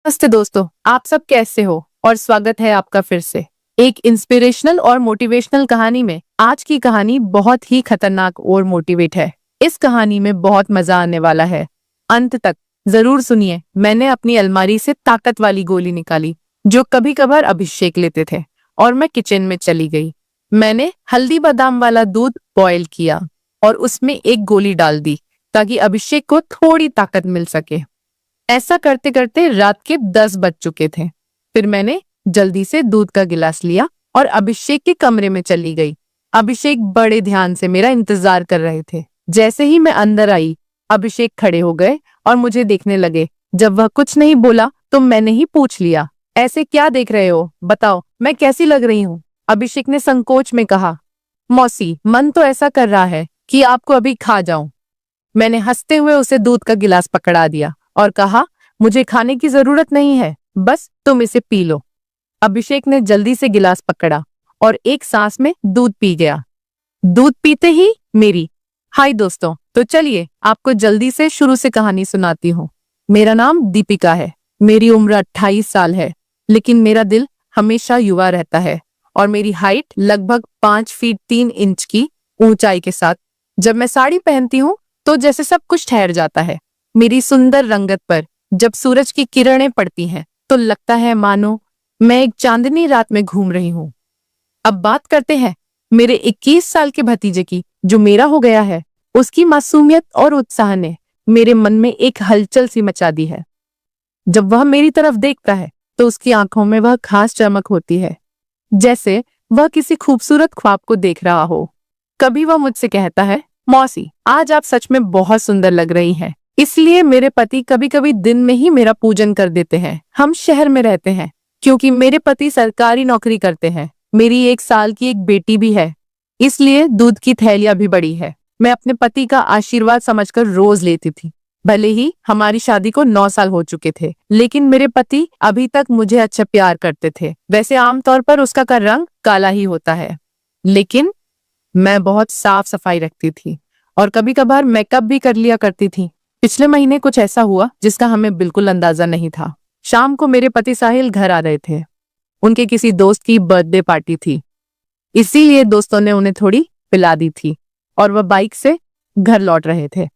नमस्ते दोस्तों, आप सब कैसे हो और स्वागत है आपका फिर से एक इंस्पिरेशनल और मोटिवेशनल कहानी में। आज की कहानी बहुत ही खतरनाक और मोटिवेट है। इस कहानी में बहुत मजा आने वाला है, अंत तक जरूर सुनिए। मैंने अपनी अलमारी से ताकत वाली गोली निकाली जो कभी कभार अभिषेक लेते थे और मैं किचन में चली गई। मैंने हल्दी बादाम वाला दूध बॉयल किया और उसमें एक गोली डाल दी ताकि अभिषेक को थोड़ी ताकत मिल सके। ऐसा करते करते रात के 10 बज चुके थे। फिर मैंने जल्दी से दूध का गिलास लिया और अभिषेक के कमरे में चली गई। अभिषेक बड़े ध्यान से मेरा इंतजार कर रहे थे। जैसे ही मैं अंदर आई, अभिषेक खड़े हो गए और मुझे देखने लगे। जब वह कुछ नहीं बोला तो मैंने ही पूछ लिया, ऐसे क्या देख रहे हो, बताओ मैं कैसी लग रही हूँ। अभिषेक ने संकोच में कहा, मौसी, मन तो ऐसा कर रहा है कि आपको अभी खा जाऊं। मैंने हंसते हुए उसे दूध का गिलास पकड़ा दिया और कहा, मुझे खाने की जरूरत नहीं है, बस तुम इसे पी लो। अभिषेक ने जल्दी से गिलास पकड़ा और एक सांस में दूध पी गया। दूध पीते ही मेरी हाय दोस्तों, तो चलिए आपको जल्दी से शुरू से कहानी सुनाती हूँ। मेरा नाम दीपिका है। मेरी उम्र 28 साल है, लेकिन मेरा दिल हमेशा युवा रहता है और मेरी हाइट लगभग 5 फीट 3 इंच की ऊंचाई के साथ। जब मैं साड़ी पहनती हूँ तो जैसे सब कुछ ठहर जाता है। मेरी सुंदर रंगत पर जब सूरज की किरणें पड़ती हैं तो लगता है मानो मैं एक चांदनी रात में घूम रही हूँ। अब बात करते हैं मेरे 21 साल के भतीजे की, जो मेरा हो गया है। उसकी मासूमियत और उत्साह ने मेरे मन में एक हलचल सी मचा दी है। जब वह मेरी तरफ देखता है तो उसकी आंखों में वह खास चमक होती है, जैसे वह किसी खूबसूरत ख्वाब को देख रहा हो। कभी वह मुझसे कहता है, मौसी, आज आप सच में बहुत सुंदर लग रही हैं। इसलिए मेरे पति कभी कभी दिन में ही मेरा पूजन कर देते हैं। हम शहर में रहते हैं क्योंकि मेरे पति सरकारी नौकरी करते हैं। मेरी 1 साल की एक बेटी भी है, इसलिए दूध की थैलियां भी बड़ी है। मैं अपने पति का आशीर्वाद समझकर रोज लेती थी। भले ही हमारी शादी को 9 साल हो चुके थे, लेकिन मेरे पति अभी तक मुझे अच्छा प्यार करते थे। वैसे आमतौर पर उसका का रंग काला ही होता है, लेकिन मैं बहुत साफ सफाई रखती थी और कभी कभार मेकअप भी कर लिया करती थी। पिछले महीने कुछ ऐसा हुआ जिसका हमें बिल्कुल अंदाजा नहीं था। शाम को मेरे पति साहिल घर आ रहे थे। उनके किसी दोस्त की बर्थडे पार्टी थी, इसीलिए दोस्तों ने उन्हें थोड़ी पिला दी थी और वह बाइक से घर लौट रहे थे।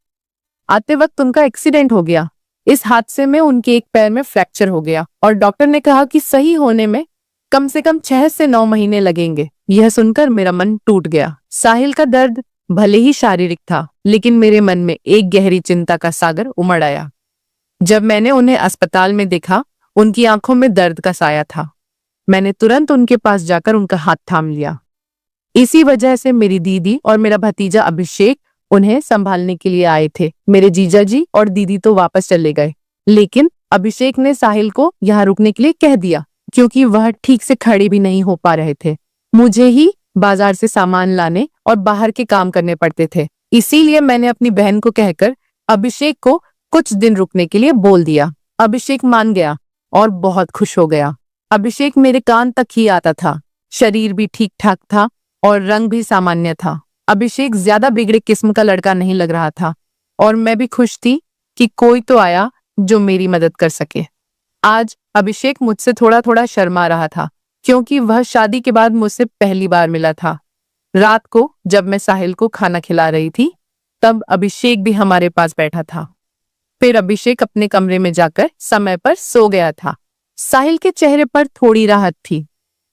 आते वक्त उनका एक्सीडेंट हो गया। इस हादसे में उनके एक पैर में फ्रैक्चर हो गया और डॉक्टर ने कहा कि सही होने में कम से कम 6 से 9 महीने लगेंगे। यह सुनकर मेरा मन टूट गया। साहिल का दर्द भले ही शारीरिक था, लेकिन मेरे मन में एक गहरी चिंता का सागर उमड़ आया। जब मैंने उन्हें अस्पताल में देखा, उनकी आंखों में दर्द का साया था। मैंने तुरंत उनके पास जाकर उनका हाथ थाम लिया। इसी वजह से मेरी दीदी और मेरा भतीजा अभिषेक उन्हें संभालने के लिए आए थे। मेरे जीजा जी और दीदी तो वापस चले गए, लेकिन अभिषेक ने साहिल को यहाँ रुकने के लिए कह दिया क्योंकि वह ठीक से खड़े भी नहीं हो पा रहे थे। मुझे ही बाजार से सामान लाने और बाहर के काम करने पड़ते थे, इसीलिए मैंने अपनी बहन को कहकर अभिषेक को कुछ दिन रुकने के लिए बोल दिया। अभिषेक मान गया और बहुत खुश हो गया। अभिषेक मेरे कान तक ही आता था, शरीर भी ठीक ठाक था और रंग भी सामान्य था। अभिषेक ज्यादा बिगड़े किस्म का लड़का नहीं लग रहा था और मैं भी खुश थी कि कोई तो आया जो मेरी मदद कर सके। आज अभिषेक मुझसे थोड़ा थोड़ा शर्मा रहा था क्योंकि वह शादी के बाद मुझसे पहली बार मिला था। रात को जब मैं साहिल को खाना खिला रही थी, तब अभिषेक भी हमारे पास बैठा था। फिर अभिषेक अपने कमरे में जाकर समय पर सो गया था। साहिल के चेहरे पर थोड़ी राहत थी,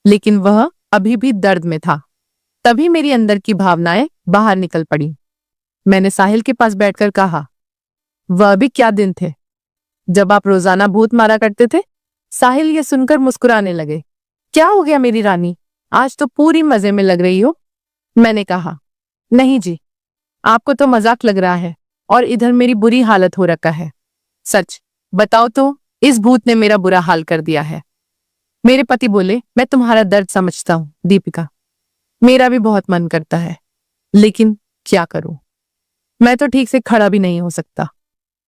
लेकिन वह अभी भी दर्द में था। तभी मेरी अंदर की भावनाएं बाहर निकल पड़ी। मैंने साहिल के पास बैठकर कहा, वह भी क्या दिन थे जब आप रोजाना भूत मारा करते थे। साहिल ये सुनकर मुस्कुराने लगे। क्या हो गया मेरी रानी, आज तो पूरी मजे में लग रही हो। मैंने कहा, नहीं जी, आपको तो मजाक लग रहा है और इधर मेरी बुरी हालत हो रखा है। सच बताओ तो इस भूत ने मेरा बुरा हाल कर दिया है। मेरे पति बोले, मैं तुम्हारा दर्द समझता हूँ दीपिका, मेरा भी बहुत मन करता है, लेकिन क्या करूं, मैं तो ठीक से खड़ा भी नहीं हो सकता।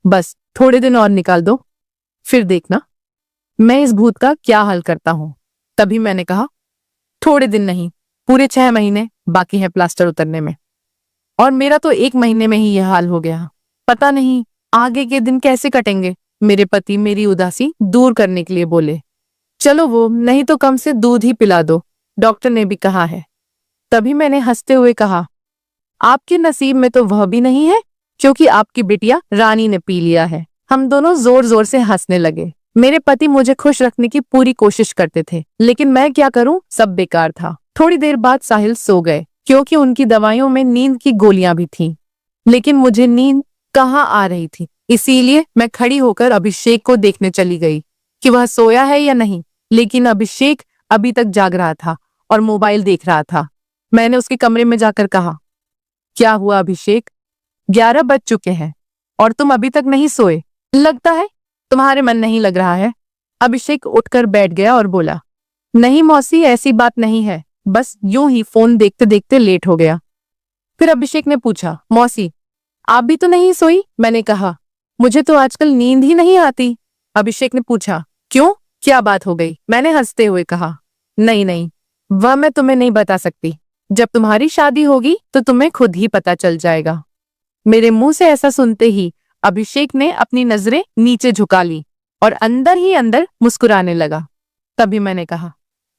बस थोड़े दिन और निकाल दो, फिर देखना मैं इस भूत का क्या हाल करता हूं। तभी मैंने कहा, थोड़े दिन नहीं, पूरे 6 महीने बाकी है प्लास्टर उतरने में, और मेरा तो 1 महीने में ही यह हाल हो गया। पता नहीं आगे के दिन कैसे कटेंगे। मेरे पति मेरी उदासी दूर करने के लिए बोले, चलो वो नहीं तो कम से दूध ही पिला दो, डॉक्टर ने भी कहा है। तभी मैंने हंसते हुए कहा, आपके नसीब में तो वह भी नहीं है, क्योंकि आपकी बिटिया रानी ने पी लिया है। हम दोनों जोर जोर से हंसने लगे। मेरे पति मुझे खुश रखने की पूरी कोशिश करते थे, लेकिन मैं क्या करूं, सब बेकार था। थोड़ी देर बाद साहिल सो गए, क्योंकि उनकी दवाइयों में नींद की गोलियां भी थीं। लेकिन मुझे नींद कहाँ आ रही थी, इसीलिए मैं खड़ी होकर अभिषेक को देखने चली गई कि वह सोया है या नहीं। लेकिन अभिषेक अभी तक जाग रहा था और मोबाइल देख रहा था। मैंने उसके कमरे में जाकर कहा, क्या हुआ अभिषेक, 11 बज चुके हैं और तुम अभी तक नहीं सोए? लगता है तुम्हारे मन नहीं लग रहा है। अभिषेक उठकर बैठ गया और बोला, नहीं मौसी, ऐसी बात नहीं है, बस यूं ही फोन देखते देखते लेट हो गया। फिर अभिषेक ने पूछा, मौसी आप भी तो नहीं सोई? मैंने कहा, मुझे तो आजकल नींद ही नहीं आती। अभिषेक ने पूछा, क्यों, क्या बात हो गई? मैंने हंसते हुए कहा, नहीं नहीं, वह मैं तुम्हें नहीं बता सकती। जब तुम्हारी शादी होगी तो तुम्हें खुद ही पता चल जाएगा। मेरे मुंह से ऐसा सुनते ही अभिषेक ने अपनी नजरें नीचे झुका ली और अंदर ही अंदर मुस्कुराने लगा। तभी मैंने कहा,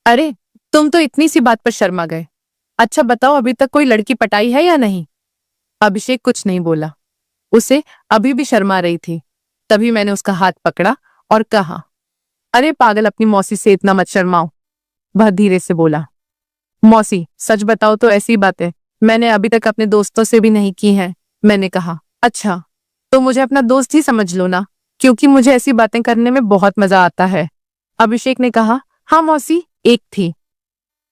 अरे तुम तो इतनी सी बात पर शर्मा गए। अच्छा बताओ, अभी तक कोई लड़की पटाई है या नहीं? अभिषेक कुछ नहीं बोला, उसे अभी भी शर्मा रही थी। तभी मैंने उसका हाथ पकड़ा और कहा, अरे पागल, अपनी मौसी से इतना मत शर्माओ। वह धीरे से बोला, मौसी सच बताओ तो ऐसी बातें मैंने अभी तक अपने दोस्तों से भी नहीं की हैं। मैंने कहा, अच्छा तो मुझे अपना दोस्त ही समझ लो ना, क्योंकि मुझे ऐसी बातें करने में बहुत मजा आता है। अभिषेक ने कहा, हाँ मौसी, एक थी,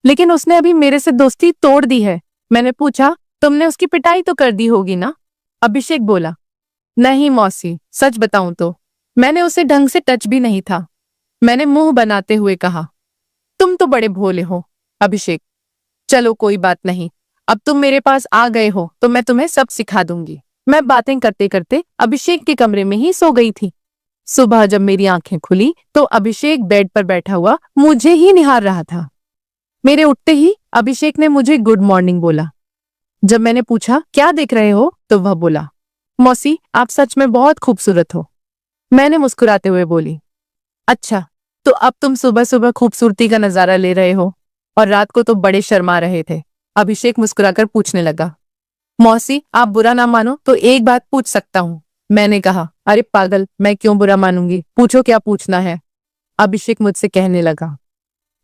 लेकिन उसने अभी मेरे से दोस्ती तोड़ दी है। मैंने पूछा, तुमने उसकी पिटाई तो कर दी होगी ना? अभिषेक बोला, नहीं मौसी, सच बताऊं तो मैंने उसे ढंग से टच भी नहीं था। मैंने मुंह बनाते हुए कहा, तुम तो बड़े भोले हो अभिषेक। चलो कोई बात नहीं, अब तुम मेरे पास आ गए हो तो मैं तुम्हें सब सिखा दूंगी। मैं बातें करते करते अभिषेक के कमरे में ही सो गई थी। सुबह जब मेरी आंखें खुली तो अभिषेक बेड पर बैठा हुआ मुझे ही निहार रहा था। मेरे उठते ही अभिषेक ने मुझे गुड मॉर्निंग बोला। जब मैंने पूछा, क्या देख रहे हो, तो वह बोला, मौसी आप सच में बहुत खूबसूरत हो। मैंने मुस्कुराते हुए बोली, अच्छा तो अब तुम सुबह सुबह खूबसूरती का नजारा ले रहे हो और रात को तो बड़े शर्मा रहे थे। अभिषेक मुस्कुराकर पूछने लगा, मौसी आप बुरा ना मानो तो एक बात पूछ सकता हूँ? मैंने कहा, अरे पागल, मैं क्यों बुरा मानूंगी, पूछो क्या पूछना है। अभिषेक मुझसे कहने लगा,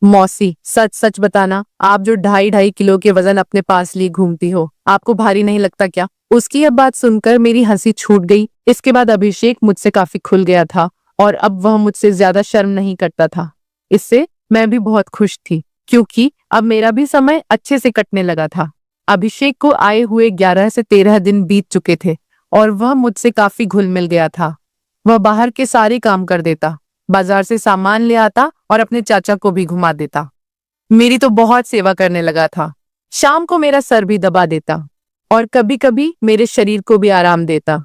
मौसी सच सच बताना, आप जो 2.5 किलो के वजन अपने पास लिए घूमती हो, आपको भारी नहीं लगता क्या? उसकी यह बात सुनकर मेरी हंसी छूट गई। इसके बाद अभिषेक मुझसे काफी खुल गया था और अब वह मुझसे ज्यादा शर्म नहीं करता था। इससे मैं भी बहुत खुश थी, क्योंकि अब मेरा भी समय अच्छे से कटने लगा था। अभिषेक को आए हुए 11 से 13 दिन बीत चुके थे और वह मुझसे काफी घुल मिल गया था। वह बाहर के सारे काम कर देता, बाजार से सामान ले आता और अपने चाचा को भी घुमा देता। मेरी तो बहुत सेवा करने लगा था। शाम को मेरा सर भी दबा देता और कभी कभी मेरे शरीर को भी आराम देता।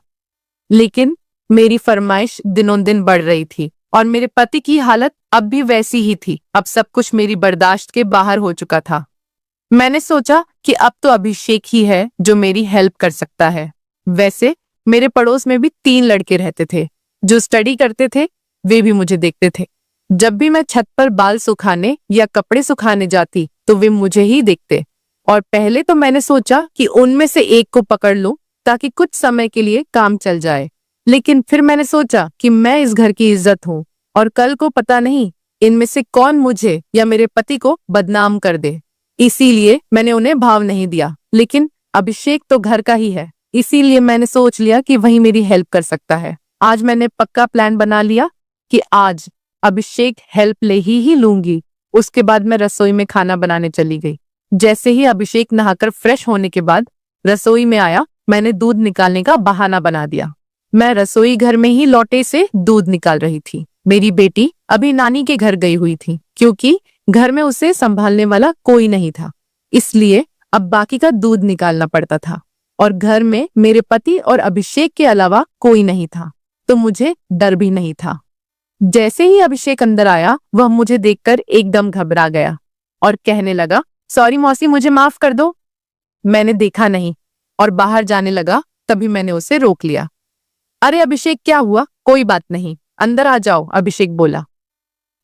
लेकिन मेरी फरमाइश दिनों दिन बढ़ रही थी और मेरे पति की हालत अब भी वैसी ही थी। अब सब कुछ मेरी बर्दाश्त के बाहर हो चुका था। मैंने सोचा कि अब तो अभिषेक ही है जो मेरी हेल्प कर सकता है। वैसे मेरे पड़ोस में भी 3 लड़के रहते थे जो स्टडी करते थे। वे भी मुझे देखते थे। जब भी मैं छत पर बाल सुखाने या कपड़े सुखाने जाती तो वे मुझे ही देखते। और पहले तो मैंने सोचा कि उनमें से एक को पकड़ लूं ताकि कुछ समय के लिए काम चल जाए। लेकिन फिर मैंने सोचा कि मैं इस घर की इज्जत हूं और कल को पता नहीं इनमें से कौन मुझे या मेरे पति को बदनाम कर दे। इसीलिए मैंने उन्हें भाव नहीं दिया। लेकिन अभिषेक तो घर का ही है, इसीलिए मैंने सोच लिया कि वही मेरी हेल्प कर सकता है। आज मैंने पक्का प्लान बना लिया कि आज अभिषेक हेल्प ले ही लूंगी। उसके बाद मैं रसोई में खाना बनाने चली गई। जैसे ही अभिषेक नहाकर फ्रेश होने के बाद रसोई में आया, मैंने दूध निकालने का बहाना बना दिया। मैं रसोई घर में ही लोटे से दूध निकाल रही थी। मेरी बेटी अभी नानी के घर गई हुई थी, क्योंकि घर में उसे संभालने वाला कोई नहीं था। इसलिए अब बाकी का दूध निकालना पड़ता था और घर में मेरे पति और अभिषेक के अलावा कोई नहीं था, तो मुझे डर भी नहीं था। जैसे ही अभिषेक अंदर आया, वह मुझे देखकर एकदम घबरा गया और कहने लगा, सॉरी मौसी, मुझे माफ कर दो। मैंने देखा नहीं और बाहर जाने लगा। तभी मैंने उसे रोक लिया। अरे अभिषेक, क्या हुआ? कोई बात नहीं, अंदर आ जाओ, अभिषेक बोला।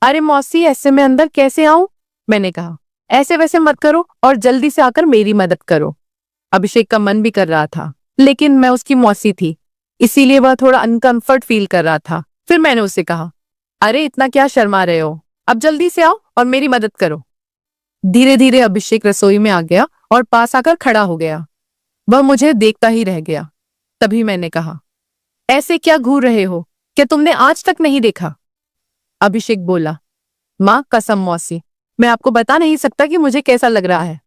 अरे मौसी, ऐसे में अंदर कैसे आऊं? मैंने कहा। ऐसे वैसे मत करो और जल्दी से आकर मेरी मदद करो। अभिषेक का मन भी कर रहा था, लेकिन मैं उसकी मौसी थी, इसीलिए वह थोड़ा अनकंफर्ट फील कर रहा था। फिर मैंने उसे कहा, अरे इतना क्या शर्मा रहे हो, अब जल्दी से आओ और मेरी मदद करो। धीरे धीरे अभिषेक रसोई में आ गया और पास आकर खड़ा हो गया। वह मुझे देखता ही रह गया। तभी मैंने कहा, ऐसे क्या घूर रहे हो, क्या तुमने आज तक नहीं देखा? अभिषेक बोला, माँ कसम मौसी, मैं आपको बता नहीं सकता कि मुझे कैसा लग रहा है।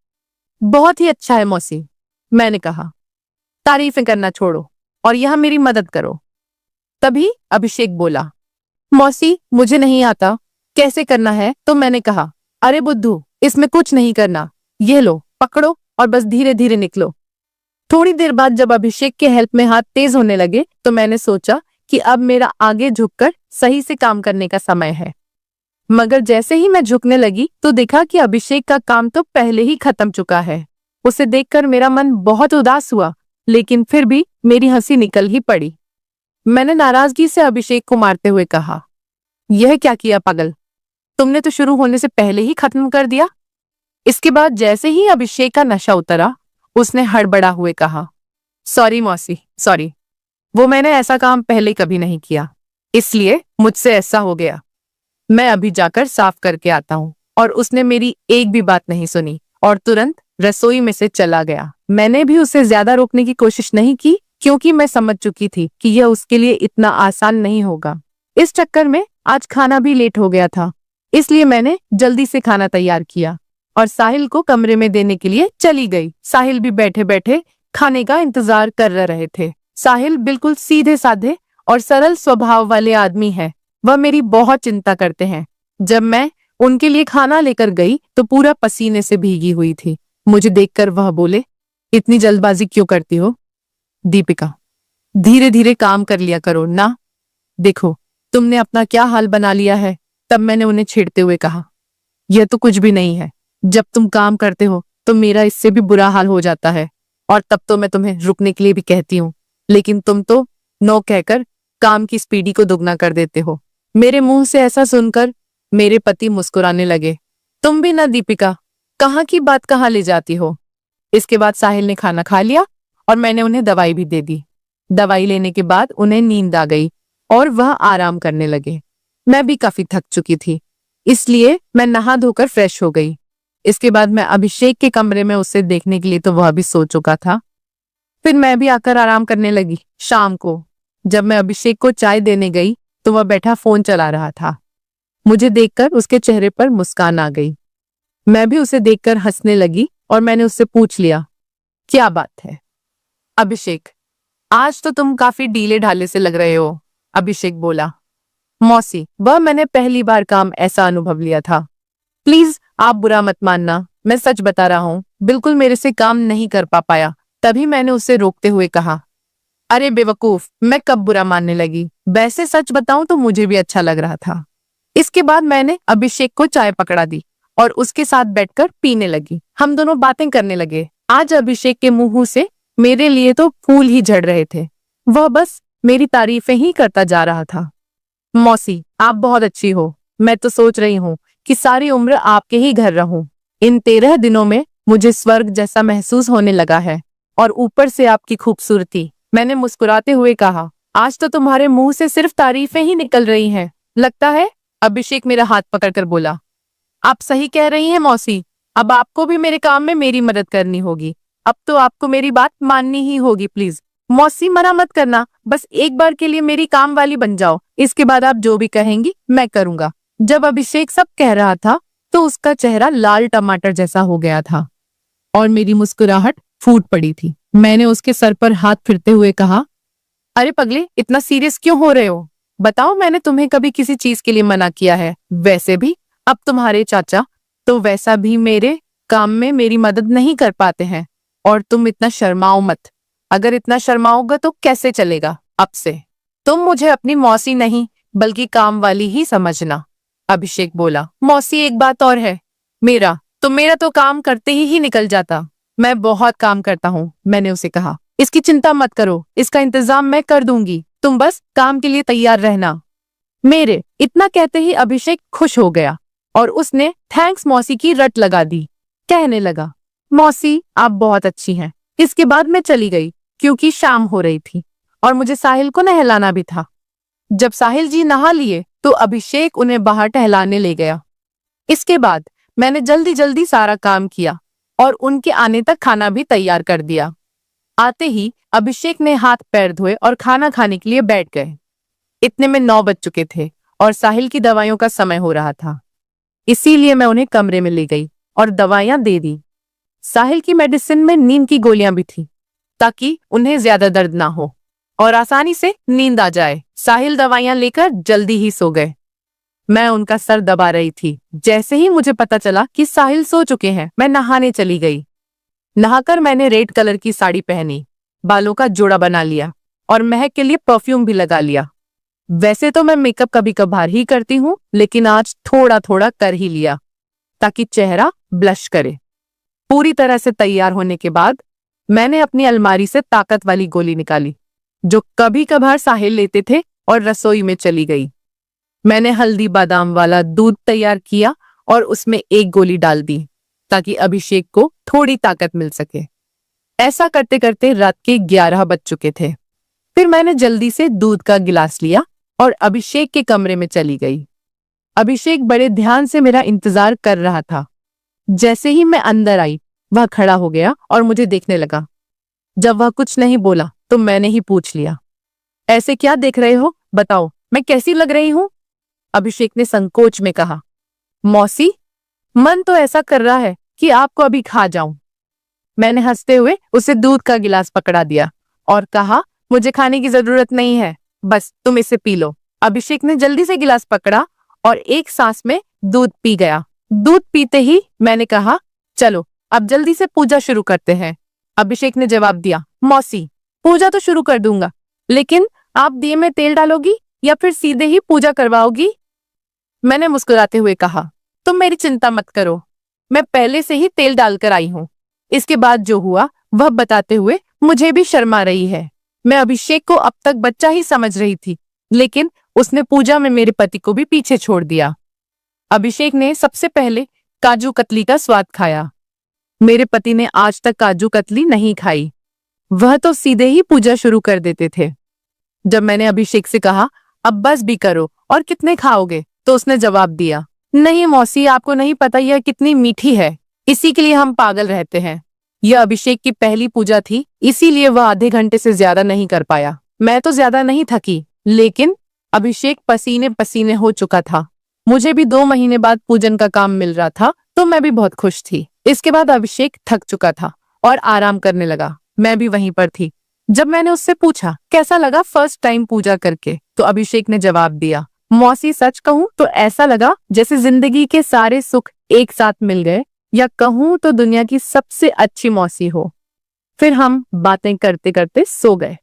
बहुत ही अच्छा है मौसी, मैंने कहा। तारीफें करना छोड़ो और यहाँ मेरी मदद करो। तभी अभिषेक बोला, मौसी मुझे नहीं आता, कैसे करना है? तो मैंने कहा, अरे बुद्धू, इसमें कुछ नहीं करना, ये लो पकड़ो और बस धीरे धीरे निकलो। थोड़ी देर बाद जब अभिषेक के हेल्प में हाथ तेज होने लगे तो मैंने सोचा कि अब मेरा आगे झुककर सही से काम करने का समय है। मगर जैसे ही मैं झुकने लगी तो देखा कि अभिषेक का काम तो पहले ही खत्म चुका है। उसे देखकर मेरा मन बहुत उदास हुआ, लेकिन फिर भी मेरी हंसी निकल ही पड़ी। मैंने नाराजगी से अभिषेक को मारते हुए कहा, यह क्या किया पागल, तुमने तो शुरू होने से पहले ही खत्म कर दिया। इसके बाद जैसे ही अभिषेक का नशा उतरा, उसने हड़बड़ा हुए कहा, सॉरी मौसी, सॉरी, वो मैंने ऐसा काम पहले कभी नहीं किया, इसलिए मुझसे ऐसा हो गया। मैं अभी जाकर साफ करके आता हूँ। और उसने मेरी एक भी बात नहीं सुनी और तुरंत रसोई में से चला गया। मैंने भी उसे ज्यादा रोकने की कोशिश नहीं की, क्योंकि मैं समझ चुकी थी कि यह उसके लिए इतना आसान नहीं होगा। इस चक्कर में आज खाना भी लेट हो गया था, इसलिए मैंने जल्दी से खाना तैयार किया और साहिल को कमरे में देने के लिए चली गई। साहिल भी बैठे बैठे खाने का इंतजार कर रहे थे। साहिल बिल्कुल सीधे साधे और सरल स्वभाव वाले आदमी है। वह मेरी बहुत चिंता करते हैं। जब मैं उनके लिए खाना लेकर गई तो पूरा पसीने से भीगी हुई थी। मुझे देखकर वह बोले, इतनी जल्दबाजी क्यों करती हो दीपिका, धीरे धीरे काम कर लिया करो ना, देखो तुमने अपना क्या हाल बना लिया है। तब मैंने उन्हें छेड़ते हुए कहा, यह तो कुछ भी नहीं है, जब तुम काम करते हो तो मेरा इससे भी बुरा हाल हो जाता है, और तब तो मैं तुम्हें रुकने के लिए भी कहती हूँ, लेकिन तुम तो नो कहकर काम की स्पीडी को दुगना कर देते हो। मेरे मुंह से ऐसा सुनकर मेरे पति मुस्कुराने लगे। तुम भी ना दीपिका, कहाँ की बात कहाँ ले जाती हो। इसके बाद साहिल ने खाना खा लिया और मैंने उन्हें दवाई भी दे दी। दवाई लेने के बाद उन्हें नींद आ गई और वह आराम करने लगे। मैं भी काफी थक चुकी थी, इसलिए मैं नहा धोकर फ्रेश हो गई। इसके बाद मैं अभिषेक के कमरे में उसे देखने के लिए तो वह भी सो चुका था। फिर मैं भी आकर आराम करने लगी। शाम को जब मैं अभिषेक को चाय देने गई तो वह बैठा फोन चला रहा था। मुझे देखकर उसके चेहरे पर मुस्कान आ गई। मैं भी उसे देखकर हंसने लगी और मैंने उससे पूछ लिया, क्या बात है? अभिषेक, आज तो तुम काफी ढीले ढाले से लग रहे हो। अभिषेक बोला, मौसी, वह मैंने पहली बार काम ऐसा अनुभव लिया था। प्लीज आप बुरा मत मानना, मैं सच बता रहा हूँ, बिल्कुल मेरे से काम नहीं कर पाया। तभी मैंने उसे रोकते हुए कहा, अरे बेवकूफ, मैं कब बुरा मानने लगी, वैसे सच बताऊं तो मुझे भी अच्छा लग रहा था। इसके बाद मैंने अभिषेक को चाय पकड़ा दी और उसके साथ बैठकर पीने लगी। हम दोनों बातें करने लगे। आज अभिषेक के मुंह से मेरे लिए तो फूल ही झड़ रहे थे। वह बस मेरी तारीफें ही करता जा रहा था। मौसी, आप बहुत अच्छी हो। मैं तो सोच रही हूँ कि सारी उम्र आपके ही घर रहूं। इन 13 दिनों में मुझे स्वर्ग जैसा महसूस होने लगा है। और ऊपर से आपकी खूबसूरती। मैंने मुस्कुराते हुए कहा, आज तो तुम्हारे मुंह से सिर्फ तारीफें ही निकल रही हैं, लगता है। अभिषेक मेरा हाथ पकड़कर बोला, आप सही कह रही हैं मौसी, अब आपको भी मेरे काम में मेरी मदद करनी होगी। अब तो आपको मेरी बात माननी ही होगी। प्लीज मौसी, मना मत करना, बस एक बार के लिए मेरी काम वाली बन जाओ, इसके बाद आप जो भी कहेंगी मैं करूंगा। जब अभिषेक सब कह रहा था तो उसका चेहरा लाल टमाटर जैसा हो गया था और मेरी मुस्कुराहट फूट पड़ी थी। मैंने उसके सर पर हाथ फिरते हुए कहा, अरे पगले, इतना सीरियस क्यों हो रहे हो? बताओ, मैंने तुम्हें कभी किसी चीज के लिए मना किया है? वैसे भी अब तुम्हारे चाचा तो वैसा भी मेरे काम में मेरी मदद नहीं कर पाते हैं, और तुम इतना शर्माओ मत। अगर इतना शर्माओगे तो कैसे चलेगा? अब से तुम मुझे अपनी मौसी नहीं बल्कि काम वाली ही समझना। अभिषेक बोला, मौसी एक बात और है, मेरा तो काम करते ही निकल जाता। मैं बहुत काम करता हूँ, मैंने उसे कहा। इसकी चिंता मत करो, इसका इंतजाम मैं कर दूंगी, तुम बस काम के लिए तैयार रहना। मेरे इतना कहते ही अभिषेक खुश हो गया और उसने थैंक्स मौसी की रट लगा दी। कहने लगा, मौसी आप बहुत अच्छी हैं। इसके बाद मैं चली गई क्योंकि शाम हो रही थी और मुझे साहिल को नहलाना भी था। जब साहिल जी नहा लिए तो अभिषेक उन्हें बाहर टहलाने ले गया। इसके बाद मैंने जल्दी जल्दी सारा काम किया और उनके आने तक खाना भी तैयार कर दिया। आते ही अभिषेक ने हाथ पैर धोए और खाना खाने के लिए बैठ गए। इतने में 9 बज चुके थे और साहिल की दवाइयों का समय हो रहा था। इसीलिए मैं उन्हें कमरे में ले गई और दवाइयां दे दी। साहिल की मेडिसिन में नींद की गोलियां भी थी ताकि उन्हें ज्यादा दर्द ना हो और आसानी से नींद आ जाए। साहिल दवाइयां लेकर जल्दी ही सो गए। मैं उनका सर दबा रही थी। जैसे ही मुझे पता चला कि साहिल सो चुके हैं, मैं नहाने चली गई। नहाकर मैंने रेड कलर की साड़ी पहनी, बालों का जोड़ा बना लिया और महक के लिए परफ्यूम भी लगा लिया। वैसे तो मैं मेकअप कभी कभार ही करती हूँ, लेकिन आज थोड़ा थोड़ा कर ही लिया ताकि चेहरा ब्लश करे। पूरी तरह से तैयार होने के बाद मैंने अपनी अलमारी से ताकत वाली गोली निकाली जो कभी कभार साहिल लेते थे और रसोई में चली गई। मैंने हल्दी बादाम वाला दूध तैयार किया और उसमें एक गोली डाल दी ताकि अभिषेक को थोड़ी ताकत मिल सके। ऐसा करते करते रात के 11 बज चुके थे। फिर मैंने जल्दी से दूध का गिलास लिया और अभिषेक के कमरे में चली गई। अभिषेक बड़े ध्यान से मेरा इंतजार कर रहा था। जैसे ही मैं अंदर आई, वह खड़ा हो गया और मुझे देखने लगा। जब वह कुछ नहीं बोला तो मैंने ही पूछ लिया, ऐसे क्या देख रहे हो? बताओ, मैं कैसी लग रही हूँ? अभिषेक ने संकोच में कहा, मौसी, मन तो ऐसा कर रहा है कि आपको अभी खा जाऊं। मैंने हंसते हुए उसे दूध का गिलास पकड़ा दिया और कहा, मुझे खाने की जरूरत नहीं है, बस तुम इसे पी लो। अभिषेक ने जल्दी से गिलास पकड़ा और एक सांस में दूध पी गया। दूध पीते ही मैंने कहा, चलो अब जल्दी से पूजा शुरू करते हैं। अभिषेक ने जवाब दिया, मौसी, पूजा तो शुरू कर दूंगा, लेकिन आप दिए में तेल डालोगी या फिर सीधे ही पूजा करवाओगी? मैंने मुस्कुराते हुए कहा, तुम मेरी चिंता मत करो, मैं पहले से ही तेल डालकर आई हूँ। इसके बाद जो हुआ वह बताते हुए मुझे भी शर्मा रही है। मैं अभिषेक को अब तक बच्चा ही समझ रही थी, लेकिन उसने पूजा में मेरे पति को भी पीछे छोड़ दिया। अभिषेक ने सबसे पहले काजू कतली का स्वाद खाया। मेरे पति ने आज तक काजू कतली नहीं खाई। वह तो सीधे ही पूजा शुरू कर देते थे। जब मैंने अभिषेक से कहा, अब बस भी करो और कितने खाओगे, तो उसने जवाब दिया, नहीं मौसी, आपको नहीं पता यह कितनी मीठी है, इसी के लिए हम पागल रहते हैं। यह अभिषेक की पहली पूजा थी, इसीलिए वह आधे घंटे से ज्यादा नहीं कर पाया। मैं तो ज्यादा नहीं थकी, लेकिन अभिषेक पसीने पसीने हो चुका था। मुझे भी 2 महीने बाद पूजन का काम मिल रहा था, तो मैं भी बहुत खुश थी। इसके बाद अभिषेक थक चुका था और आराम करने लगा। मैं भी वहीं पर थी। जब मैंने उससे पूछा कैसा लगा फर्स्ट टाइम पूजा करके, तो अभिषेक ने जवाब दिया, मौसी, सच कहूं तो ऐसा लगा जैसे जिंदगी के सारे सुख एक साथ मिल गए, या कहूं तो दुनिया की सबसे अच्छी मौसी हो। फिर हम बातें करते करते सो गए।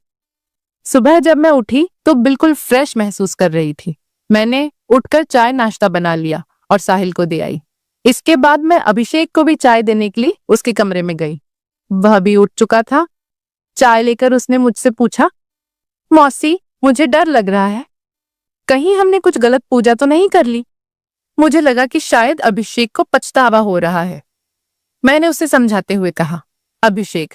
सुबह जब मैं उठी तो बिल्कुल फ्रेश महसूस कर रही थी। मैंने उठकर चाय नाश्ता बना लिया और साहिल को दे आई। इसके बाद मैं अभिषेक को भी चाय देने के लिए उसके कमरे में गई। वह भी उठ चुका था। चाय लेकर उसने मुझसे पूछा, मौसी, मुझे डर लग रहा है, कहीं हमने कुछ गलत पूजा तो नहीं कर ली? मुझे लगा कि शायद अभिषेक को पछतावा हो रहा है। मैंने उसे समझाते हुए कहा, अभिषेक,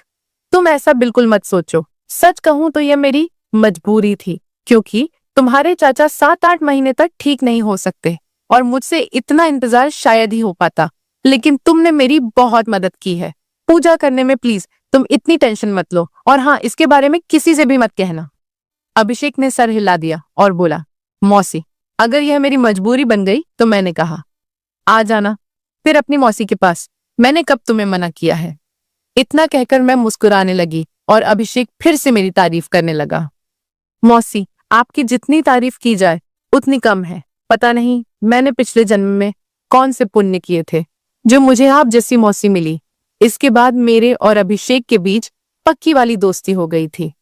तुम ऐसा बिल्कुल मत सोचो। सच कहूं तो यह मेरी मजबूरी थी, क्योंकि तुम्हारे चाचा 7-8 महीने तक ठीक नहीं हो सकते और मुझसे इतना इंतजार शायद ही हो पाता, लेकिन तुमने मेरी बहुत मदद की है। पूजा करने में प्लीज तुम इतनी टेंशन मत लो, और हाँ, इसके बारे में किसी से भी मत कहना। अभिषेक ने सर हिला दिया और बोला, मौसी, अगर यह मेरी मजबूरी बन गई तो मैंने कहा, आ जाना फिर अपनी मौसी के पास, मैंने कब तुम्हें मना किया है? इतना कहकर मैं मुस्कुराने लगी और अभिषेक फिर से मेरी तारीफ करने लगा। मौसी, आपकी जितनी तारीफ की जाए उतनी कम है। पता नहीं मैंने पिछले जन्म में कौन से पुण्य किए थे जो मुझे आप जैसी मौसी मिली। इसके बाद मेरे और अभिषेक के बीच पक्की वाली दोस्ती हो गई थी।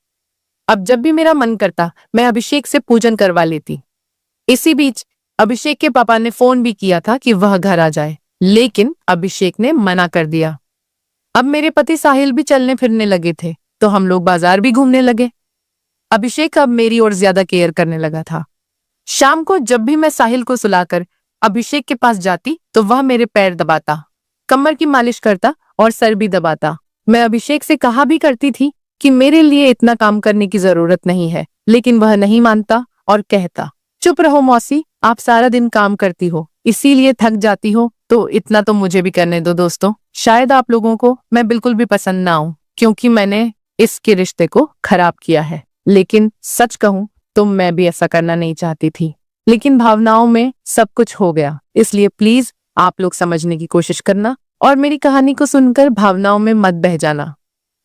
अब जब भी मेरा मन करता मैं अभिषेक से पूजन करवा लेती। इसी बीच अभिषेक के पापा ने फोन भी किया था कि वह घर आ जाए, लेकिन अभिषेक ने मना कर दिया। अब मेरे पति साहिल भी चलने फिरने लगे थे, तो हम लोग बाजार भी घूमने लगे। अभिषेक अब मेरी ओर ज्यादा केयर करने लगा था। शाम को जब भी मैं साहिल को सुलाकर अभिषेक के पास जाती तो वह मेरे पैर दबाता, कमर की मालिश करता और सर भी दबाता। मैं अभिषेक से कहा भी करती थी कि मेरे लिए इतना काम करने की जरूरत नहीं है, लेकिन वह नहीं मानता और कहता, चुप रहो मौसी, आप सारा दिन काम करती हो इसीलिए थक जाती हो, तो इतना तो मुझे भी करने दो। दोस्तों, शायद आप लोगों को मैं बिल्कुल भी पसंद ना आऊं क्योंकि मैंने इसके रिश्ते को खराब किया है, लेकिन सच कहूं तो मैं भी ऐसा करना नहीं चाहती थी, लेकिन भावनाओं में सब कुछ हो गया। इसलिए प्लीज आप लोग समझने की कोशिश करना और मेरी कहानी को सुनकर भावनाओं में मत बह जाना,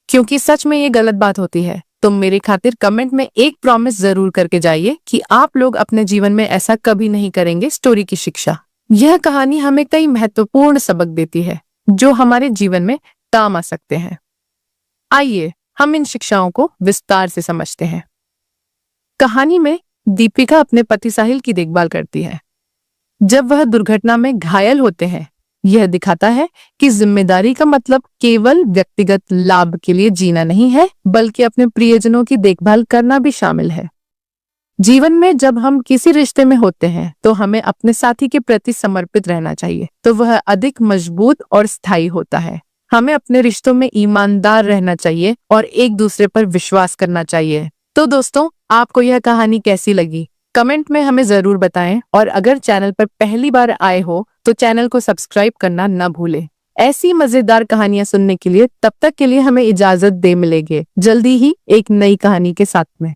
क्योंकि सच में ये गलत बात होती है। तो मेरे खातिर कमेंट में एक प्रॉमिस जरूर करके जाइए कि आप लोग अपने जीवन में ऐसा कभी नहीं करेंगे। स्टोरी की शिक्षा, यह कहानी हमें कई महत्वपूर्ण सबक देती है जो हमारे जीवन में काम आ सकते हैं। आइए हम इन शिक्षाओं को विस्तार से समझते हैं। कहानी में दीपिका अपने पति साहिल की देखभाल करती है जब वह दुर्घटना में घायल होते हैं। यह दिखाता है कि जिम्मेदारी का मतलब केवल व्यक्तिगत लाभ के लिए जीना नहीं है, बल्कि अपने प्रियजनों की देखभाल करना भी शामिल है। जीवन में जब हम किसी रिश्ते में होते हैं तो हमें अपने साथी के प्रति समर्पित रहना चाहिए, तो वह अधिक मजबूत और स्थायी होता है। हमें अपने रिश्तों में ईमानदार रहना चाहिए और एक दूसरे पर विश्वास करना चाहिए। तो दोस्तों, आपको यह कहानी कैसी लगी कमेंट में हमें जरूर बताएं, और अगर चैनल पर पहली बार आए हो तो चैनल को सब्सक्राइब करना न भूलें। ऐसी मजेदार कहानियां सुनने के लिए तब तक के लिए हमें इजाजत दे, मिलेंगे जल्दी ही एक नई कहानी के साथ में।